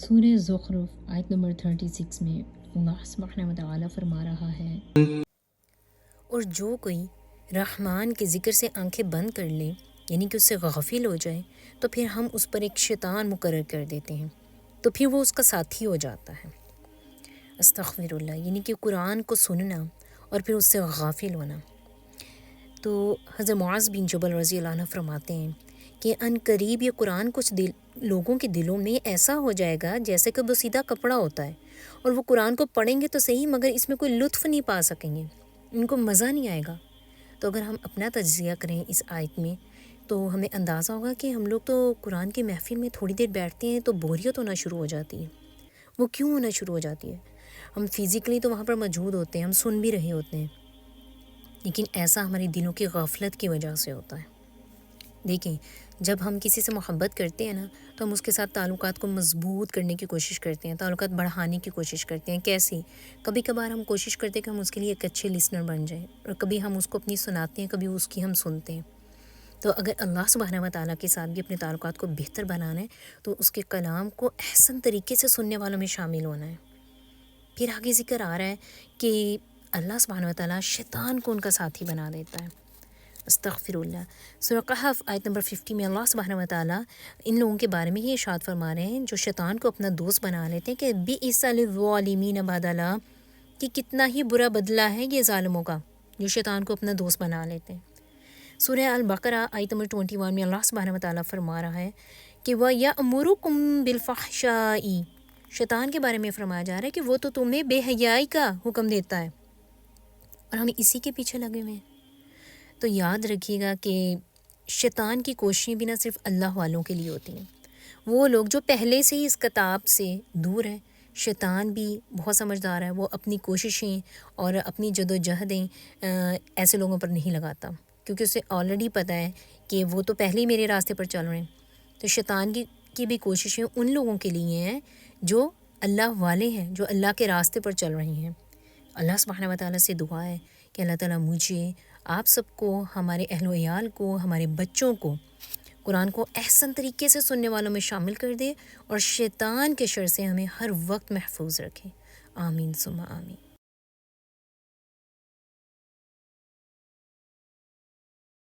سورہ زخرف آیت نمبر 36 میں اللہ سبحانہ و تعالیٰ فرما رہا ہے، اور جو کوئی رحمان کے ذکر سے آنکھیں بند کر لے، یعنی کہ اس سے غافل ہو جائے، تو پھر ہم اس پر ایک شیطان مقرر کر دیتے ہیں، تو پھر وہ اس کا ساتھی ہو جاتا ہے۔ استغفر اللہ، یعنی کہ قرآن کو سننا اور پھر اس سے غافل ہونا۔ تو حضرت معاذ بن جبل رضی اللہ عنہ فرماتے ہیں کہ ان قریب یہ قرآن کچھ لوگوں کے دلوں میں ایسا ہو جائے گا جیسے کہ وہ سیدھا کپڑا ہوتا ہے، اور وہ قرآن کو پڑھیں گے تو صحیح مگر اس میں کوئی لطف نہیں پا سکیں گے، ان کو مزہ نہیں آئے گا۔ تو اگر ہم اپنا تجزیہ کریں اس آیت میں تو ہمیں اندازہ ہوگا کہ ہم لوگ تو قرآن کی محفل میں تھوڑی دیر بیٹھتے ہیں تو بوریت ہونا شروع ہو جاتی ہے۔ وہ کیوں ہونا شروع ہو جاتی ہے؟ ہم فزیکلی تو وہاں پر موجود ہوتے ہیں، ہم سن بھی رہے ہوتے ہیں، لیکن ایسا ہمارے دلوں کی غفلت کی وجہ سے ہوتا ہے۔ دیکھیں، جب ہم کسی سے محبت کرتے ہیں نا تو ہم اس کے ساتھ تعلقات کو مضبوط کرنے کی کوشش کرتے ہیں، تعلقات بڑھانے کی کوشش کرتے ہیں۔ کیسے؟ کبھی کبھار ہم کوشش کرتے ہیں کہ ہم اس کے لیے ایک اچھے لسنر بن جائیں، اور کبھی ہم اس کو اپنی سناتے ہیں، کبھی اس کی ہم سنتے ہیں۔ تو اگر اللہ سبحانہ و تعالیٰ کے ساتھ بھی اپنے تعلقات کو بہتر بنانا ہے تو اس کے کلام کو احسن طریقے سے سننے والوں میں شامل ہونا ہے۔ پھر آگے ذکر آ رہا ہے کہ اللہ سبحانہ و تعالیٰ شیطان کو ان کا ساتھی بنا دیتا ہے۔ استغفر اللہ۔ سورہ کہف آیت نمبر 50 میں اللہ سبحانہ و تعالیٰ ان لوگوں کے بارے میں یہ ارشاد فرما رہے ہیں جو شیطان کو اپنا دوست بنا لیتے ہیں کہ بئس للظالمین بدلا، کہ کتنا ہی برا بدلہ ہے یہ ظالموں کا جو شیطان کو اپنا دوست بنا لیتے ہیں۔ سورہ البقرہ آیت نمبر 21 میں اللہ سبحانہ و تعالیٰ فرما رہا ہے کہ وَيَأْمُرُكُمْ بِالْفَحْشَاءِ، شیطان کے بارے میں فرمایا جا رہا ہے کہ وہ تو تمہیں بے حیائی کا حکم دیتا ہے، اور ہم اسی کے پیچھے لگے ہوئے ہیں۔ تو یاد رکھیے گا کہ شیطان کی کوششیں بھی نہ صرف اللہ والوں کے لیے ہوتی ہیں، وہ لوگ جو پہلے سے ہی اس کتاب سے دور ہیں۔ شیطان بھی بہت سمجھدار ہے، وہ اپنی کوششیں اور اپنی جد و جہدیں ایسے لوگوں پر نہیں لگاتا، کیونکہ اسے آلریڈی پتہ ہے کہ وہ تو پہلے ہی میرے راستے پر چل رہے ہیں۔ تو شیطان کی بھی کوششیں ان لوگوں کے لیے ہیں جو اللہ والے ہیں، جو اللہ کے راستے پر چل رہے ہیں۔ اللہ سبحانہ و تعالیٰ سے دعا ہے کہ اللہ تعالیٰ مجھے، آپ سب کو، ہمارے اہل و عیال کو، ہمارے بچوں کو قرآن کو احسن طریقے سے سننے والوں میں شامل کر دے، اور شیطان کے شر سے ہمیں ہر وقت محفوظ رکھے۔ آمین ثم آمین۔